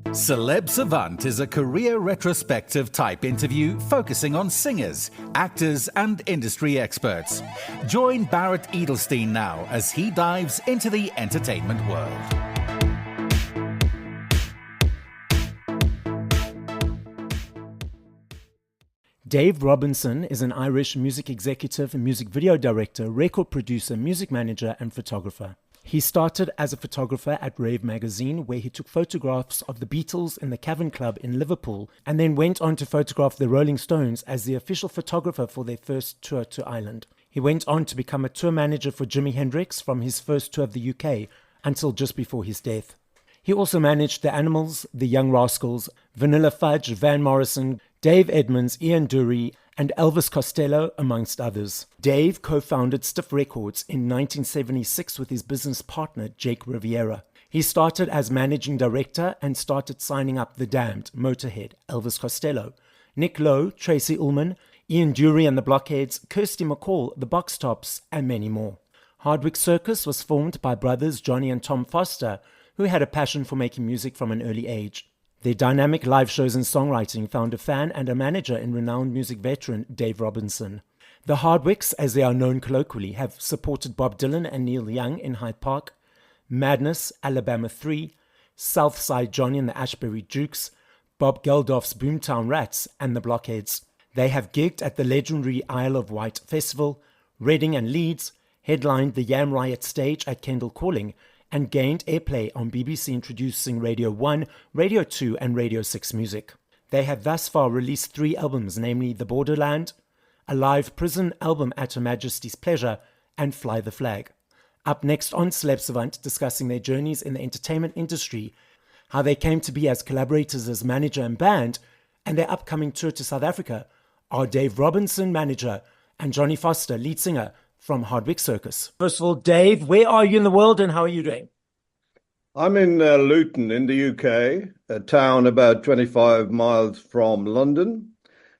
Celeb Savant is a career retrospective type interview focusing on singers, actors, and industry experts. Join Barrett Edelstein now as he dives into the entertainment world. Dave Robinson is an Irish music executive, music video director, record producer, music manager, and photographer. He started as a photographer at Rave magazine, where he took photographs of the Beatles in the Cavern Club in Liverpool, and then went on to photograph the Rolling Stones as the official photographer for their first tour to Ireland. He went on to become a tour manager for Jimi Hendrix from his first tour of the UK until just before his death. He also managed the Animals, the Young Rascals, Vanilla Fudge, Van Morrison, Dave Edmunds, Ian Dury, and Elvis Costello, amongst others. Dave co-founded Stiff Records in 1976 with his business partner, Jake Riviera. He started as managing director and started signing up The Damned, Motorhead, Elvis Costello, Nick Lowe, Tracy Ullman, Ian Dury and the Blockheads, Kirsty MacColl, the Box Tops, and many more. Hardwicke Circus was formed by brothers Jonny and Tom Foster, who had a passion for making music from an early age. Their dynamic live shows and songwriting found a fan and a manager in renowned music veteran Dave Robinson. The Hardwickes, as they are known colloquially, have supported Bob Dylan and Neil Young in Hyde Park, Madness, Alabama 3, Southside Johnny and the Ashbury Jukes, Bob Geldof's Boomtown Rats, and the Blockheads. They have gigged at the legendary Isle of Wight Festival, Reading and Leeds, headlined the Yam Riot stage at Kendal Calling, and gained airplay on BBC introducing Radio 1, Radio 2 and Radio 6 music. They have thus far released 3 albums, namely The Borderland, a live prison album at Her Majesty's Pleasure, and Fly the Flag. Up next on Celeb Savant, discussing their journeys in the entertainment industry, how they came to be as collaborators as manager and band, and their upcoming tour to South Africa, are Dave Robinson, manager, and Jonny Foster, lead singer, from Hardwicke Circus. First of all, Dave, where are you in the world and how are you doing? I'm in Luton in the UK, a town about 25 miles from London,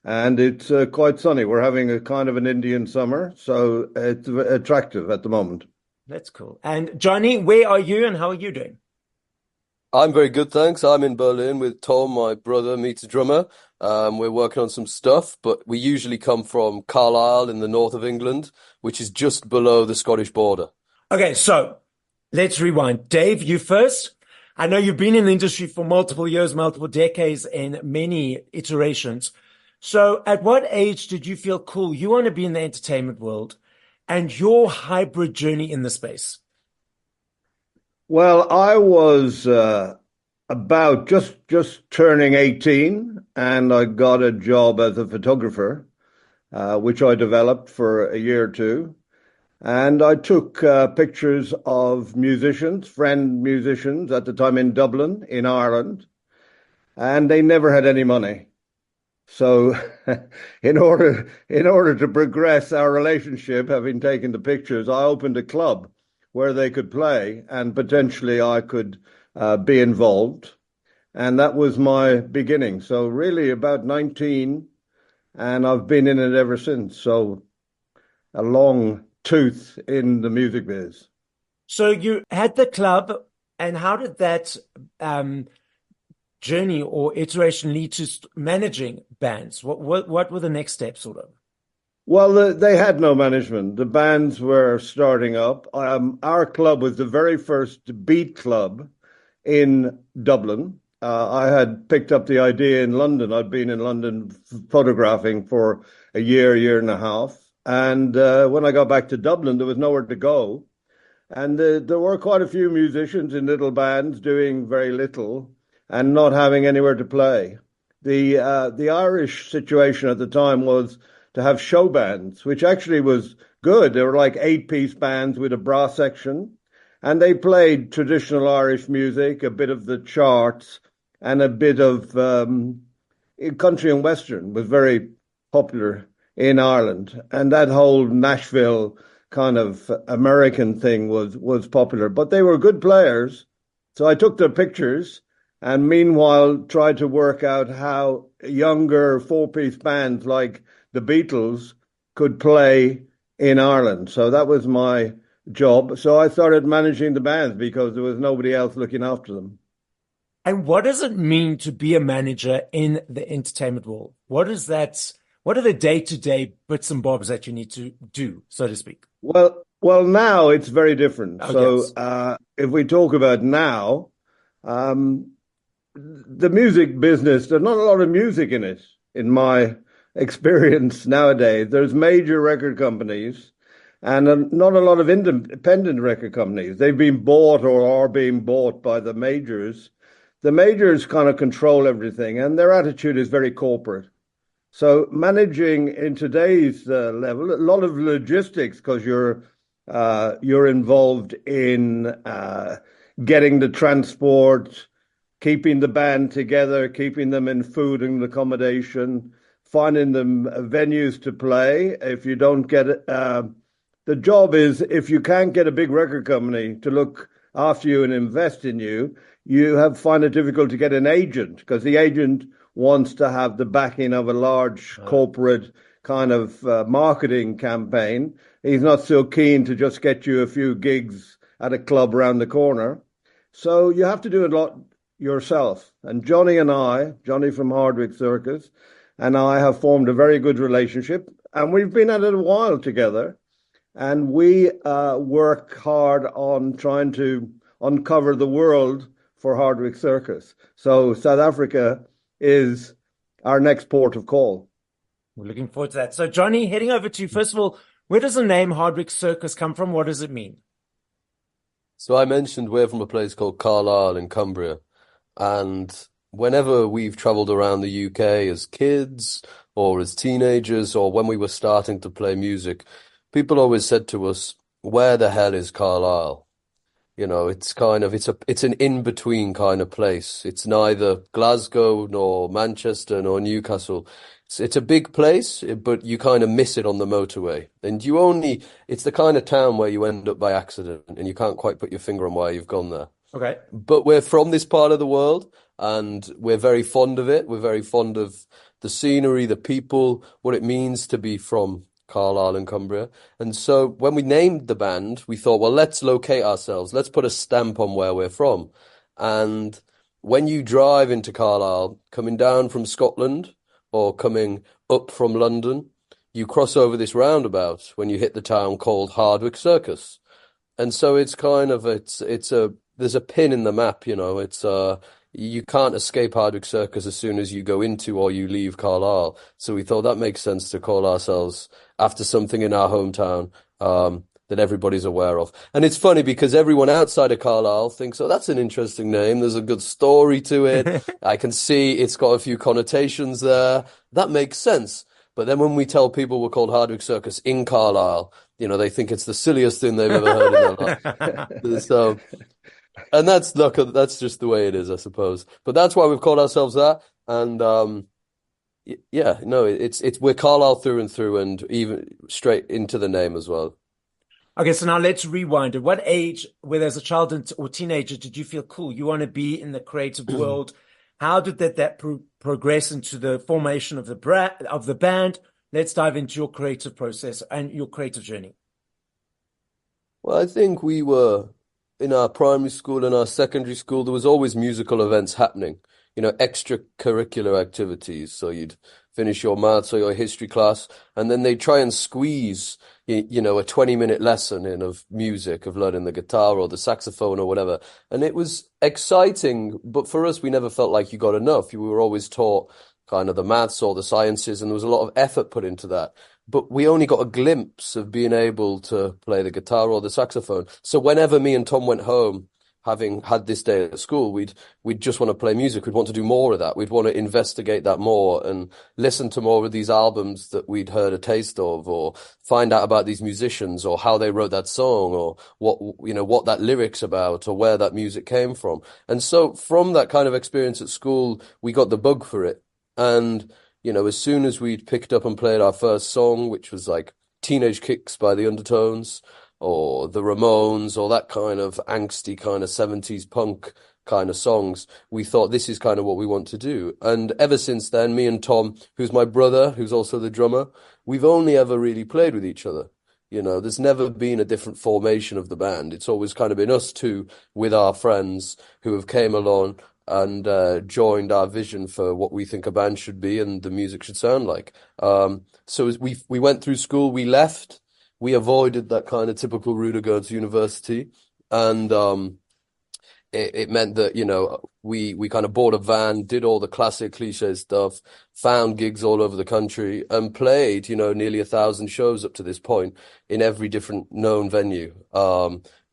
and it's quite sunny. We're having a kind of an Indian summer, so it's attractive at the moment. That's cool. And Jonny, where are you and how are you doing? I'm very good, thanks. I'm in Berlin with Tom, my brother, meets a drummer. We're working on some stuff, but we usually come from Carlisle in the north of England, which is just below the Scottish border. Okay, so let's rewind. Dave, you first. I know you've been in the industry for multiple years, multiple decades, and many iterations. So at what age did you feel cool? You want to be in the entertainment world and your hybrid journey in the space? Well, I was about just turning 18, and I got a job as a photographer, which I developed for a year or two. And I took pictures of musicians, friend musicians at the time in Dublin, in Ireland, and they never had any money. So in order to progress our relationship, having taken the pictures, I opened a club where they could play and potentially I could be involved. And that was my beginning. So really about 19, and I've been in it ever since. So a long tooth in the music biz. So you had the club, and how did that journey or iteration lead to managing bands? What were the next steps, sort of? Well, they had no management. The bands were starting up. Our club was the very first beat club in Dublin. I had picked up the idea in London. I'd been in London photographing for a year and a half. And when I got back to Dublin, there was nowhere to go. And there were quite a few musicians in little bands doing very little and not having anywhere to play. The Irish situation at the time was to have show bands, which actually was good. They were like 8-piece bands with a brass section, and they played traditional Irish music, a bit of the charts, and a bit of country and western was very popular in Ireland. And that whole Nashville kind of American thing was popular, but they were good players. So I took their pictures and meanwhile tried to work out how younger 4-piece bands like the Beatles could play in Ireland. So that was my job. So I started managing the bands because there was nobody else looking after them. And what does it mean to be a manager in the entertainment world? What is that? What are the day-to-day bits and bobs that you need to do, so to speak? Well, now it's very different. Oh, So, yes. if we talk about now, um, the music business, there's not a lot of music in it, in my experience nowadays. There's major record companies and not a lot of independent record companies. They've been bought or are being bought by the majors. The majors kind of control everything, and their attitude is very corporate. So managing in today's level, a lot of logistics because you're involved in getting the transport, keeping the band together, keeping them in food and accommodation, finding them venues to play. If you don't get it, the job is if you can't get a big record company to look after you and invest in you, you have find it difficult to get an agent because the agent wants to have the backing of a large corporate kind of marketing campaign. He's not so keen to just get you a few gigs at a club around the corner. So you have to do a lot yourself. And Jonny and I, Jonny from Hardwicke Circus, and I have formed a very good relationship. And we've been at it a while together. And we work hard on trying to uncover the world for Hardwicke Circus. So South Africa is our next port of call. We're looking forward to that. So, Jonny, heading over to you. First of all, where does the name Hardwicke Circus come from? What does it mean? So I mentioned we're from a place called Carlisle in Cumbria. And whenever we've traveled around the UK as kids or as teenagers or when we were starting to play music, people always said to us, where the hell is Carlisle? You know, it's an in-between kind of place. It's neither Glasgow nor Manchester nor Newcastle. It's a big place, but you kind of miss it on the motorway. And it's the kind of town where you end up by accident and you can't quite put your finger on why you've gone there. Okay. But we're from this part of the world and we're very fond of it. We're very fond of the scenery, the people, what it means to be from Carlisle and Cumbria. And so when we named the band, we thought, well, let's locate ourselves. Let's put a stamp on where we're from. And when you drive into Carlisle, coming down from Scotland or coming up from London, you cross over this roundabout when you hit the town called Hardwicke Circus. And so it's kind of, there's a pin in the map, you know, you can't escape Hardwicke Circus as soon as you go into or you leave Carlisle. So we thought that makes sense to call ourselves after something in our hometown that everybody's aware of. And it's funny because everyone outside of Carlisle thinks, oh, that's an interesting name. There's a good story to it. I can see it's got a few connotations there. That makes sense. But then when we tell people we're called Hardwicke Circus in Carlisle, you know, they think it's the silliest thing they've ever heard in their life. So, and that's just the way it is, I suppose. But that's why we've called ourselves that. And we're Carlisle through and through, and even straight into the name as well. Okay, so now let's rewind. At what age, whether as a child or teenager, did you feel cool? You want to be in the creative world. How did that progress into the formation of the band? Let's dive into your creative process and your creative journey. Well, I think we were in our primary school and our secondary school, there was always musical events happening, you know, extracurricular activities. So you'd finish your maths or your history class, and then they'd try and squeeze, you know, a 20-minute lesson in of music, of learning the guitar or the saxophone or whatever. And it was exciting, but for us, we never felt like you got enough. We were always taught kind of the maths or the sciences, and there was a lot of effort put into that. But we only got a glimpse of being able to play the guitar or the saxophone. So whenever me and Tom went home, having had this day at school, we'd just want to play music. We'd want to do more of that. We'd want to investigate that more and listen to more of these albums that we'd heard a taste of, or find out about these musicians or how they wrote that song, or what that lyric's about, or where that music came from. And so from that kind of experience at school, we got the bug for it. And you know, as soon as we'd picked up and played our first song, which was like Teenage Kicks by the Undertones or the Ramones or that kind of angsty kind of 70s punk kind of songs, we thought this is kind of what we want to do. And ever since then, me and Tom, who's my brother, who's also the drummer, we've only ever really played with each other. You know, there's never been a different formation of the band. It's always kind of been us two with our friends who have came along and joined our vision for what we think a band should be and the music should sound like. So as we went through school, we left, we avoided that kind of typical route of going to university, and it meant that, we kind of bought a van, did all the classic cliche stuff, found gigs all over the country, and played, nearly 1,000 shows up to this point in every different known venue.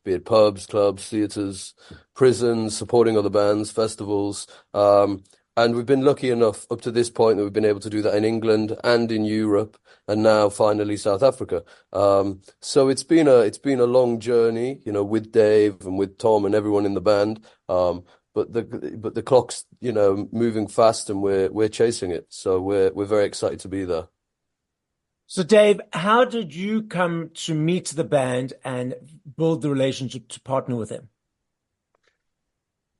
Be it pubs, clubs, theatres, prisons, supporting other bands, festivals. And we've been lucky enough up to this point that we've been able to do that in England and in Europe, and now finally South Africa. So it's been a long journey, with Dave and with Tom and everyone in the band. But the clock's, moving fast, and we're chasing it. So we're very excited to be there. So Dave, how did you come to meet the band and build the relationship to partner with them?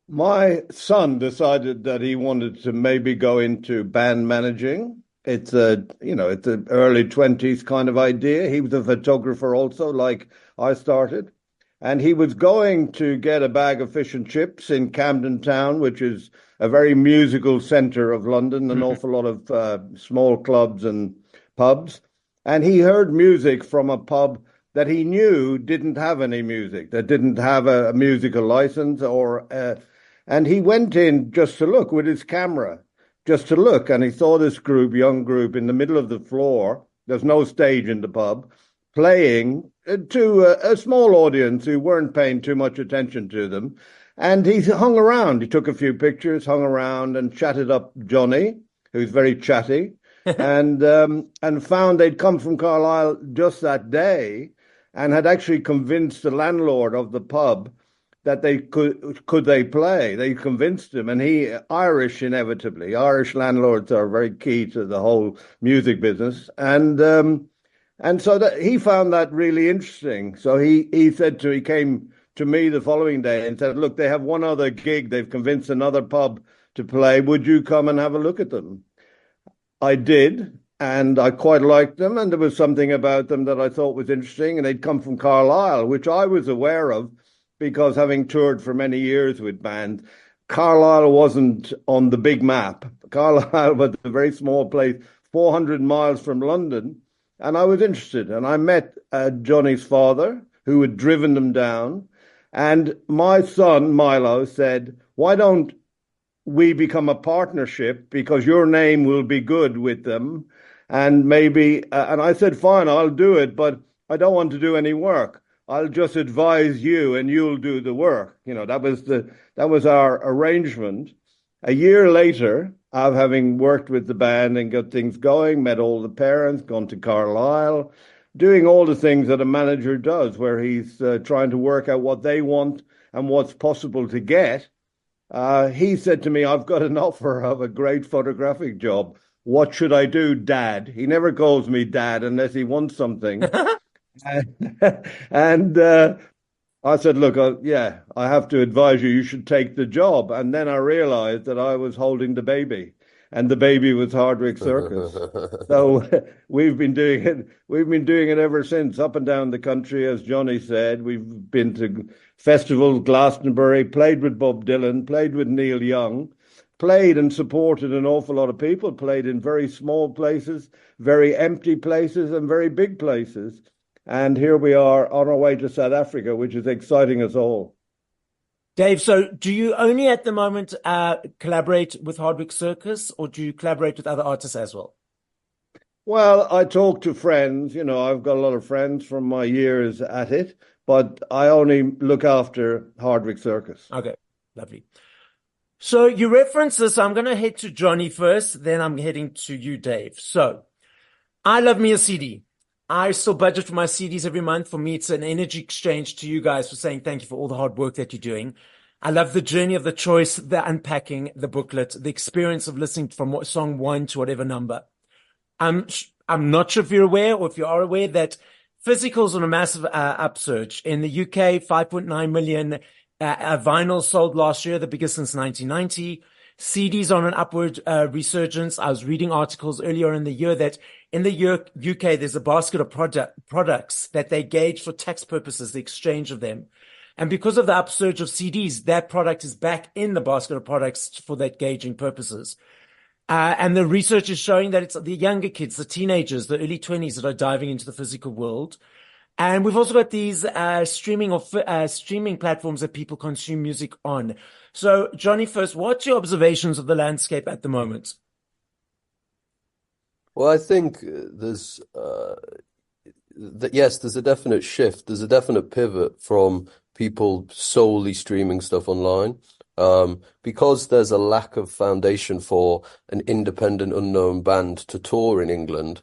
My son decided that he wanted to maybe go into band managing. It's it's an early 20s kind of idea. He was a photographer also, like I started. And he was going to get a bag of fish and chips in Camden Town, which is a very musical centre of London, an awful lot of small clubs and pubs. And he heard music from a pub that he knew didn't have any music, that didn't have a musical license, and he went in just to look with his camera, just to look. And he saw this young group in the middle of the floor. There's no stage in the pub, playing to a small audience who weren't paying too much attention to them. And he hung around. He took a few pictures, hung around, and chatted up Jonny, who's very chatty, and found they'd come from Carlisle just that day, and had actually convinced the landlord of the pub that they could they play. They convinced him, and he, Irish inevitably. Irish landlords are very key to the whole music business, and so that he found that really interesting. So he came to me the following day and said, "Look, they have one other gig. They've convinced another pub to play. Would you come and have a look at them?" I did, and I quite liked them, and there was something about them that I thought was interesting, and they'd come from Carlisle, which I was aware of, because having toured for many years with bands, Carlisle wasn't on the big map. Carlisle was a very small place, 400 miles from London, and I was interested. And I met Jonny's father, who had driven them down, and my son, Milo, said, "Why don't we become a partnership, because your name will be good with them, and maybe," and I said, "Fine, I'll do it, but I don't want to do any work. I'll just advise you and you'll do the work." That was our arrangement. A year later, of having worked with the band and got things going, met all the parents, gone to Carlisle, doing all the things that a manager does, where he's trying to work out what they want and what's possible to get. He said to me, "I've got an offer of a great photographic job. What should I do, Dad?" He never calls me Dad unless he wants something. And I said, "Look, I have to advise you, you should take the job." And then I realized that I was holding the baby, and the baby was Hardwicke Circus. So we've been doing it ever since, up and down the country, as Jonny said. We've been to festivals, Glastonbury, played with Bob Dylan, played with Neil Young, played and supported an awful lot of people, played in very small places, very empty places, and very big places. And here we are on our way to South Africa, which is exciting us all. Dave, so do you only at the moment collaborate with Hardwicke Circus, or do you collaborate with other artists as well? Well, I talk to friends. I've got a lot of friends from my years at it, but I only look after Hardwicke Circus. Okay, lovely. So you referenced this. I'm going to head to Jonny first, then I'm heading to you, Dave. So I love me a CD. I still budget for my CDs every month. For me, it's an energy exchange to you guys for saying thank you for all the hard work that you're doing. I love the journey of the choice, the unpacking, the booklet, the experience of listening from song 1 to whatever number. I'm not sure if you're aware, or if you are aware, that physicals on a massive upsurge. In the UK, 5.9 million vinyls sold last year, the biggest since 1990. CDs on an upward resurgence. I was reading articles earlier in the year that in the UK, there's a basket of products that they gauge for tax purposes, the exchange of them. And because of the upsurge of CDs, that product is back in the basket of products for that gauging purposes. And the research is showing that it's the younger kids, the teenagers, the early 20s that are diving into the physical world. And we've also got these streaming platforms that people consume music on. So, Jonny, first, what's your observations of the landscape at the moment? Well, I think there's yes, there's a definite shift. There's a definite pivot from people solely streaming stuff online. Because there's a lack of foundation for an independent unknown band to tour in England,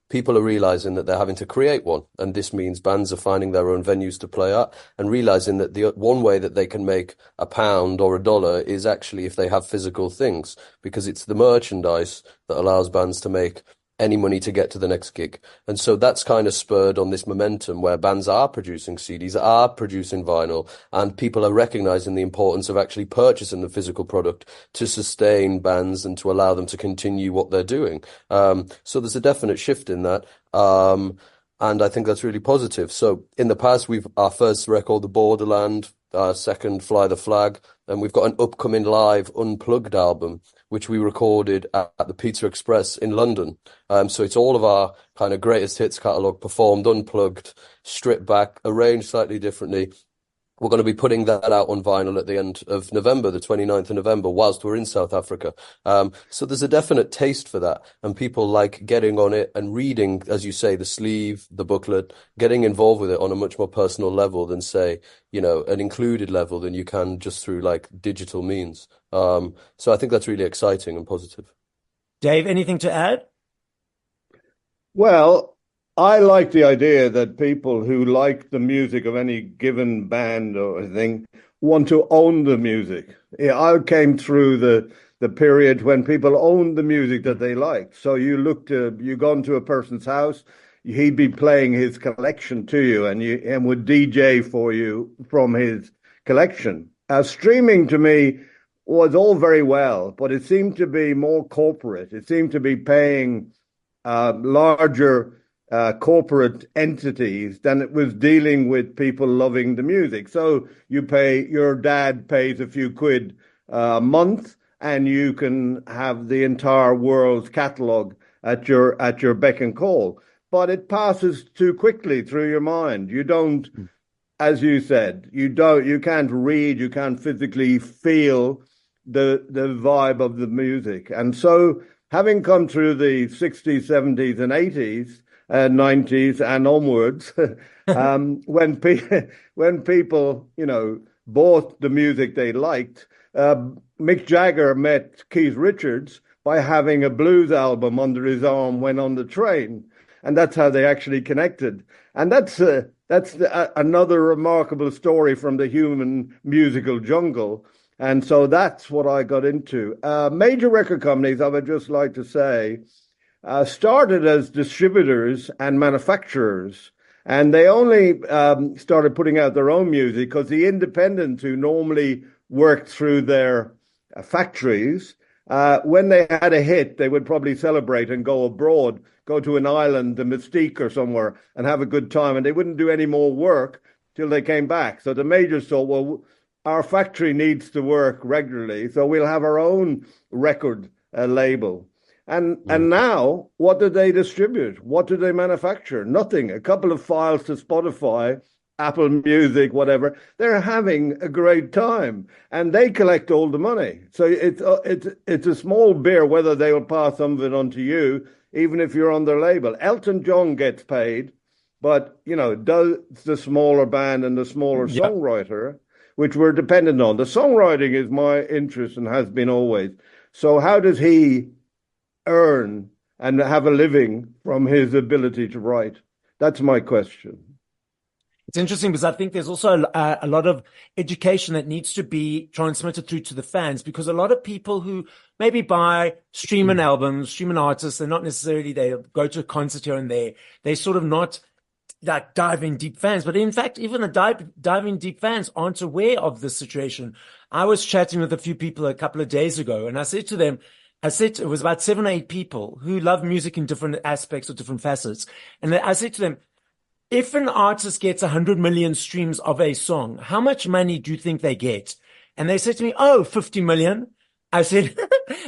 people are realizing that they're having to create one. And this means bands are finding their own venues to play at and realizing that the one way that they can make £1 or $1 is actually if they have physical things, because it's the merchandise that allows bands to make any money to get to the next gig. And so that's kind of spurred on this momentum where bands are producing CDs, are producing vinyl, and people are recognizing the importance of actually purchasing the physical product to sustain bands and to allow them to continue what they're doing. So there's a definite shift in that. And I think that's really positive. So in the past, our first record, The Borderland, our second, Fly the Flag, and we've got an upcoming live unplugged album, which we recorded at the Pizza Express in London. So it's all of our kind of greatest hits catalogue performed unplugged, stripped back, arranged slightly differently. We're going to be putting that out on vinyl at the end of November, the 29th of November, whilst we're in South Africa. So there's a definite taste for that. And people like getting on it and reading, as you say, the sleeve, the booklet, getting involved with it on a much more personal level than, say, an included level than you can just through like digital means. So I think that's really exciting and positive. Dave, anything to add? Well, I like the idea that people who like the music of any given band or thing want to own the music. Yeah, I came through the period when people owned the music that they liked. So you go into a person's house, he'd be playing his collection to you and would DJ for you from his collection. Streaming to me was all very well, but it seemed to be more corporate. It seemed to be paying larger corporate entities than it was dealing with people loving the music. So your dad pays a few quid a month and you can have the entire world's catalogue at your beck and call. But it passes too quickly through your mind. You don't, as you said, you can't read, you can't physically feel the vibe of the music. And so having come through the 60s, 70s and 80s, 90s and onwards, when people, bought the music they liked, Mick Jagger met Keith Richards by having a blues album under his arm when on the train. And that's how they actually connected. And that's another remarkable story from the human musical jungle. And so that's what I got into. Major record companies, I would just like to say, started as distributors and manufacturers, and they only started putting out their own music because the independents who normally worked through their factories, when they had a hit, they would probably celebrate and go abroad, go to an island, the Mystique or somewhere, and have a good time, and they wouldn't do any more work till they came back. So the majors thought, well, our factory needs to work regularly, so we'll have our own record label. And now, what do they distribute? What do they manufacture? Nothing. A couple of files to Spotify, Apple Music, whatever. They're having a great time, and they collect all the money. So it's a small beer whether they will pass some of it on to you, even if you're on their label. Elton John gets paid, but does the smaller band and the smaller songwriter, which we're dependent on. The songwriting is my interest and has been always. So how does he earn and have a living from his ability to write? That's my question. It's interesting because I think there's also a lot of education that needs to be transmitted through to the fans, because a lot of people who maybe buy streaming albums, streaming artists, they're not necessarily, they go to a concert here and there. They're sort of not like diving deep fans, but in fact, even the diving deep fans aren't aware of this situation. I was chatting with a few people a couple of days ago, and I said to them, it was about 7 or 8 people who love music in different aspects or different facets. And I said to them, if an artist gets 100 million streams of a song, how much money do you think they get? And they said to me, oh, 50 million. I said,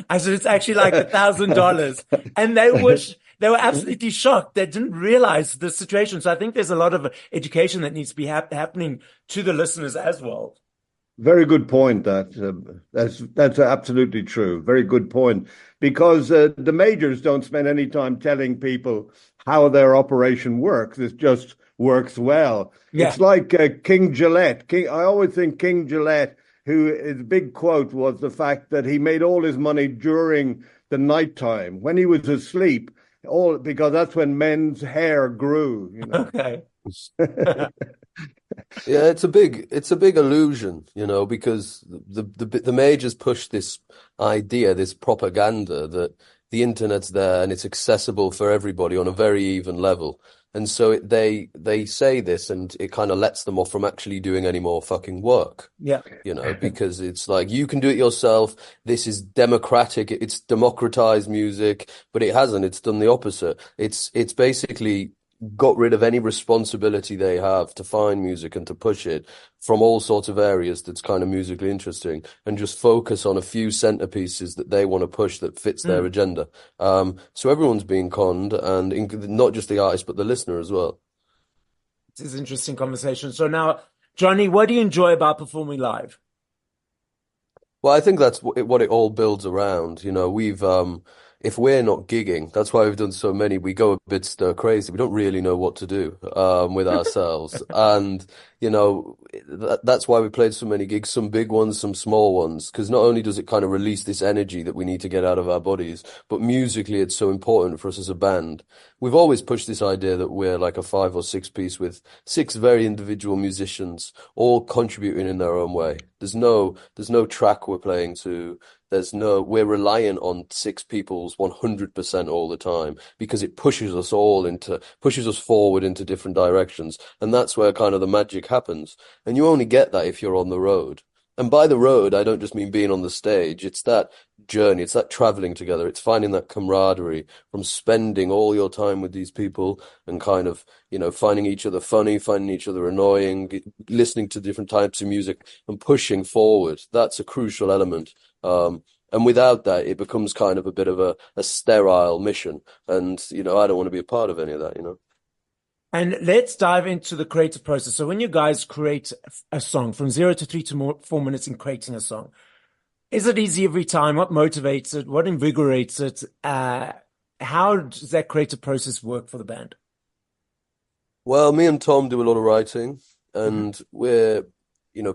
it's actually like $1,000. And they were absolutely shocked. They didn't realize the situation. So I think there's a lot of education that needs to be happening to the listeners as well. Very good point. That's absolutely true. Very good point. Because the majors don't spend any time telling people how their operation works. It just works well. Yeah. It's like King Gillette. I always think King Gillette, his big quote was the fact that he made all his money during the nighttime when he was asleep, because that's when men's hair grew. You know? Okay. Yeah, it's a big illusion, because the majors push this idea, this propaganda that the internet's there and it's accessible for everybody on a very even level. And so they say this and it kind of lets them off from actually doing any more fucking work. Yeah. Because it's like, you can do it yourself. This is democratic. It's democratized music, but it hasn't. It's done the opposite. It's basically got rid of any responsibility they have to find music and to push it from all sorts of areas that's kind of musically interesting, and just focus on a few centerpieces that they want to push that fits their agenda. So everyone's being conned, and not just the artist, but the listener as well. This is an interesting conversation. So now, Jonny, what do you enjoy about performing live? Well, I think that's what it all builds around. We've if we're not gigging, that's why we've done so many. We go a bit stir crazy. We don't really know what to do with ourselves, and that's why we played so many gigs, some big ones, some small ones, because not only does it kind of release this energy that we need to get out of our bodies, but musically it's so important for us as a band. We've always pushed this idea that we're like a 5 or 6 piece with 6 very individual musicians, all contributing in their own way. There's no track we're playing to. We're reliant on 6 people's 100% all the time, because it pushes us forward into different directions. And that's where kind of the magic happens. And you only get that if you're on the road. And by the road, I don't just mean being on the stage. It's that journey. It's that traveling together. It's finding that camaraderie from spending all your time with these people and kind of, finding each other funny, finding each other annoying, listening to different types of music and pushing forward. That's a crucial element. And without that, it becomes kind of a bit of a sterile mission. And, I don't want to be a part of any of that, And let's dive into the creative process. So when you guys create a song from 0 to 3 to 4 minutes in creating a song, is it easy every time? What motivates it? What invigorates it? How does that creative process work for the band? Well, me and Tom do a lot of writing, and we're,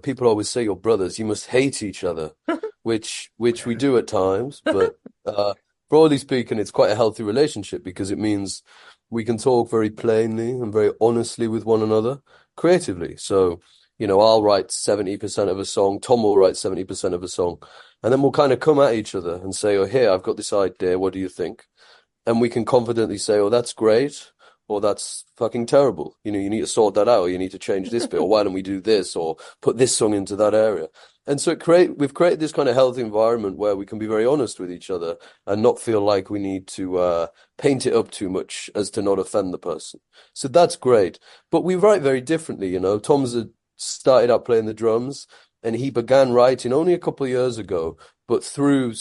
people always say you're brothers, you must hate each other, which we do at times, but broadly speaking, it's quite a healthy relationship, because it means we can talk very plainly and very honestly with one another creatively. So, I'll write 70% of a song, Tom will write 70% of a song, and then we'll kind of come at each other and say, oh, here, I've got this idea, what do you think? And we can confidently say, oh, that's great, or that's fucking terrible. You need to sort that out, or you need to change this bit, or why don't we do this, or put this song into that area. And so we've created this kind of healthy environment where we can be very honest with each other and not feel like we need to paint it up too much as to not offend the person. So that's great. But we write very differently, Tom's started out playing the drums, and he began writing only a couple of years ago, but through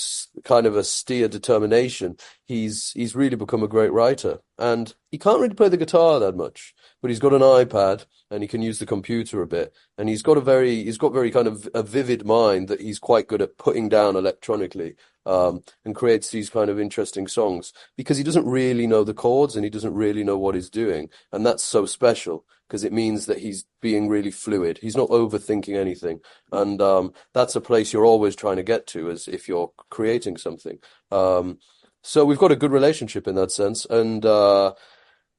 kind of a steer determination, he's really become a great writer. And he can't really play the guitar that much, but he's got an iPad and he can use the computer a bit. And he's got very kind of a vivid mind that he's quite good at putting down electronically, and creates these kind of interesting songs, because he doesn't really know the chords and he doesn't really know what he's doing. And that's so special, because it means that he's being really fluid. He's not overthinking anything. And that's a place you're always trying to get to as if you're creating something. So we've got a good relationship in that sense. And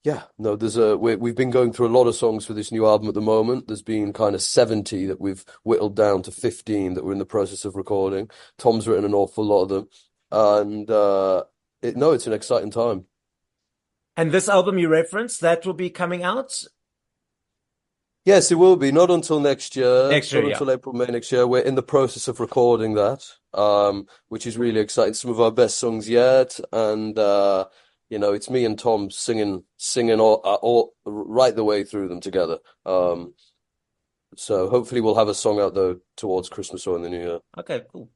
we've been going through a lot of songs for this new album at the moment. There's been kind of 70 that we've whittled down to 15 that we're in the process of recording. Tom's written an awful lot of them. And it's an exciting time. And this album you referenced, that will be coming out? Yes, it will be. Not until next year. Until April, May next year. We're in the process of recording that, which is really exciting. Some of our best songs yet. And it's me and Tom singing all right the way through them together. So hopefully we'll have a song out though towards Christmas or in the new year. Okay, cool.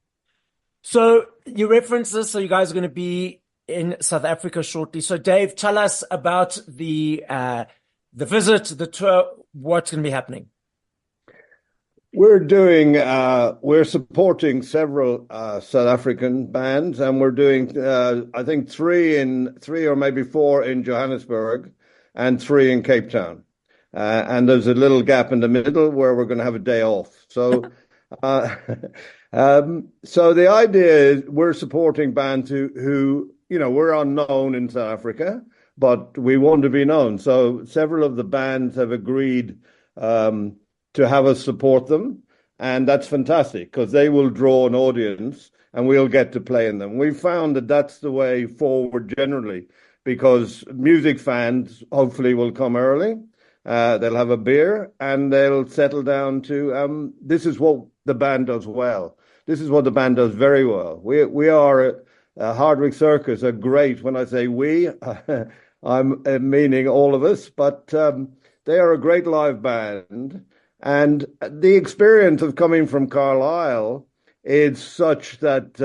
So you referenced this, so you guys are going to be in South Africa shortly. So Dave, tell us about the visit, the tour, what's going to be happening. We're supporting several South African bands, and we're doing I think three or maybe four in Johannesburg and three in Cape Town. And there's a little gap in the middle where we're going to have a day off. So so the idea is we're supporting bands who we're unknown in South Africa, but we want to be known. So several of the bands have agreed to have us support them. And that's fantastic because they will draw an audience and we'll get to play in them. We've found that that's the way forward generally because music fans hopefully will come early. They'll have a beer and they'll settle down to this is what the band does well. This is what the band does very well. We are Hardwicke Circus are great. When I say we, I'm meaning all of us, but they are a great live band. And the experience of coming from Carlisle is such that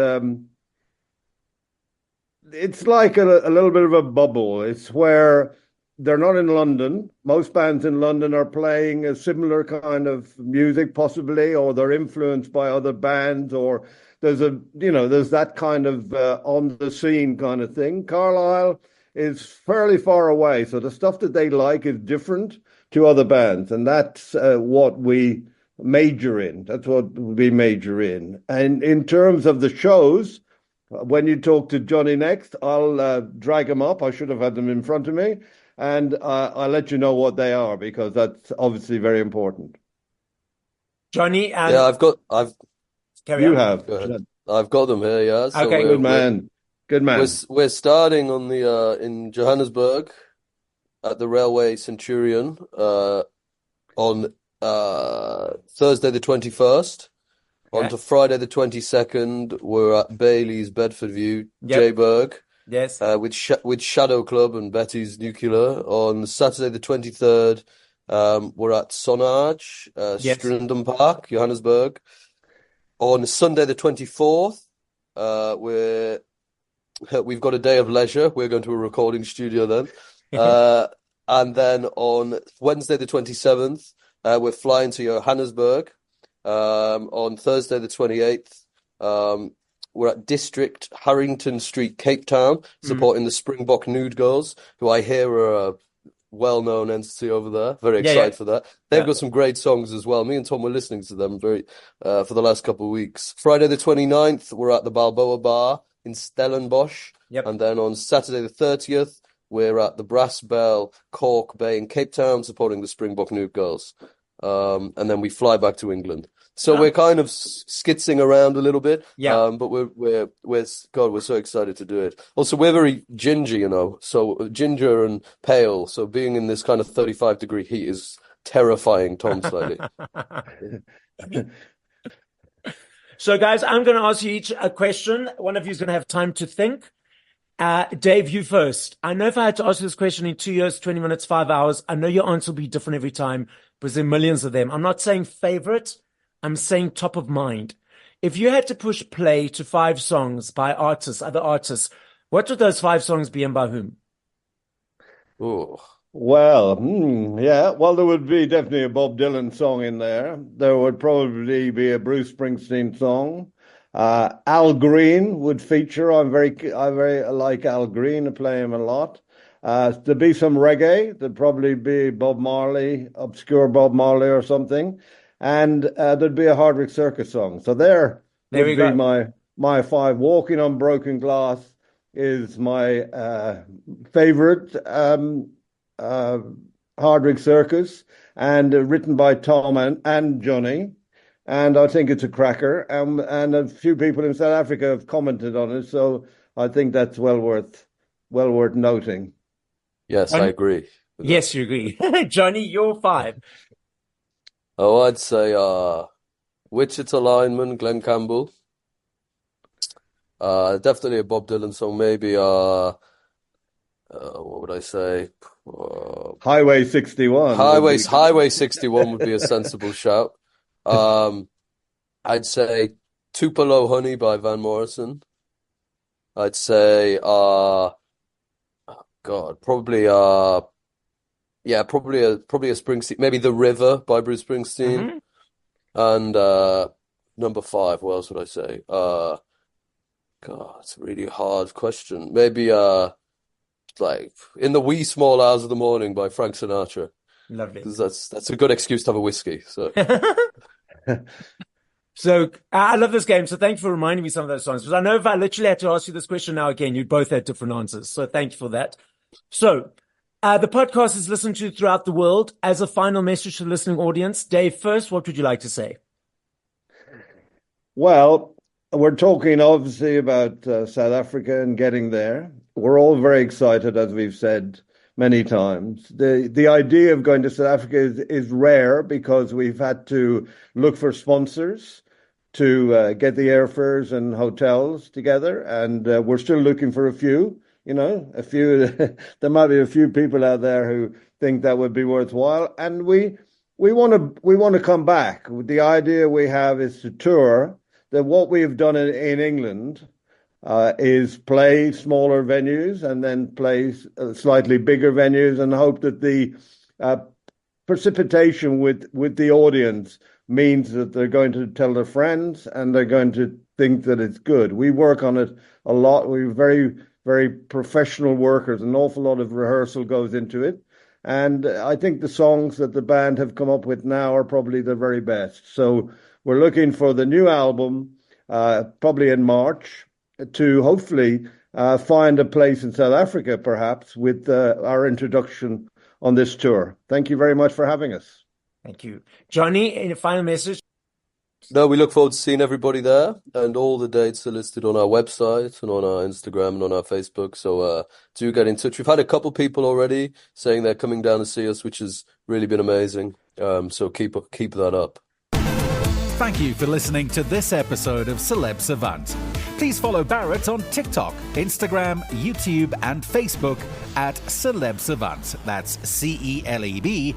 it's like a little bit of a bubble. It's where they're not in London. Most bands in London are playing a similar kind of music, possibly, or they're influenced by other bands, or there's that kind of on the scene kind of thing. Carlisle is fairly far away, so the stuff that they like is different to other bands, and that's what we major in. That's what we major in. And in terms of the shows, when you talk to Jonny next, I'll drag them up. I should have had them in front of me, and I'll let you know what they are because that's obviously very important. Jonny, yeah, carry on. have. Go ahead. I've got them here. Yeah, so okay, good man. Good man. We're starting on the in Johannesburg at the Railway Centurion on Thursday the 21st. Okay. On to Friday the 22nd, we're at Bailey's Bedford View, Yep. Jayburg, Yes. with Shadow Club and Betty's Nuclear. On Saturday the 23rd, we're at Sonnage, Yes. Strindham Park, Johannesburg. On Sunday the 24th, we've got a day of leisure. We're going to a recording studio then. And then on Wednesday the 27th, we're flying to Johannesburg. On Thursday the 28th, we're at District Harrington Street, Cape Town, supporting the Springbok Nude Girls, who I hear are a well-known entity over there. Very excited for that. They've got some great songs as well. Me and Tom were listening to them for the last couple of weeks. Friday the 29th, we're at the Balboa Bar in Stellenbosch. Yep. And then on Saturday the 30th, we're at the Brass Bell, Cork Bay in Cape Town, supporting the Springbok Nude Girls. And then we fly back to England. So we're kind of skitzing around a little bit. Yeah. But we're so excited to do it. Also, we're very ginger, so ginger and pale. So being in this kind of 35-degree heat is terrifying Tom slightly. So guys, I'm going to ask you each a question. One of you is going to have time to think. Dave, you first. I know if I had to ask you this question in 2 years, 20 minutes, 5 hours, I know your answer will be different every time because there are millions of them. I'm not saying favorite. I'm saying top of mind. If you had to push play to 5 songs by other artists, what would those 5 songs be and by whom? Oh, Well, yeah. Well, there would be definitely a Bob Dylan song in there. There would probably be a Bruce Springsteen song. Al Green would feature. I very like Al Green. I play him a lot. There'd be some reggae. There'd probably be Bob Marley, obscure Bob Marley or something. And there'd be a Hardwicke Circus song. So there would be my 5. Walking on Broken Glass is my favorite Hardwicke Circus, and written by Tom and Jonny. And I think it's a cracker. And a few people in South Africa have commented on it, so I think that's well worth noting. yes, I agree with that. Yes, you agree. Jonny, your 5. Oh, I'd say Wichita Lineman, Glenn Campbell. Definitely a Bob Dylan song, maybe what would I say? Highway 61. Highway 61 would be a sensible shout. I'd say Tupelo Honey by Van Morrison. I'd say probably probably a Springsteen, maybe The River by Bruce Springsteen. And number 5, what else would I say? It's a really hard question. Maybe like In the Wee Small Hours of the Morning by Frank Sinatra. Lovely. Because that's a good excuse to have a whiskey. So So I love this game. So thank you for reminding me some of those songs. Because I know if I literally had to ask you this question now again, you'd both had different answers. So thank you for that. So the podcast is listened to throughout the world. As a final message to the listening audience, Dave, first, what would you like to say? Well, we're talking obviously about South Africa and getting there. We're all very excited, as we've said many times. The idea of going to South Africa is rare because we've had to look for sponsors to get the airfares and hotels together, and we're still looking for a few. A few. There might be a few people out there who think that would be worthwhile, and we want to come back. The idea we have is to tour. That what we've done in England is play smaller venues and then play slightly bigger venues, and hope that the precipitation with the audience means that they're going to tell their friends and they're going to think that it's good. We work on it a lot. We're very, very professional workers. An awful lot of rehearsal goes into it. And I think the songs that the band have come up with now are probably the very best. So we're looking for the new album, probably in March, to hopefully find a place in South Africa, perhaps, with our introduction on this tour. Thank you very much for having us. Thank you. Jonny, any final message? No, we look forward to seeing everybody there, and all the dates are listed on our website and on our Instagram and on our Facebook. So do get in touch. We've had a couple people already saying they're coming down to see us, which has really been amazing. So keep that up. Thank you for listening to this episode of Celeb Savant. Please follow Barrett on TikTok, Instagram, YouTube, and Facebook at Celeb Savant. That's CelebSavant.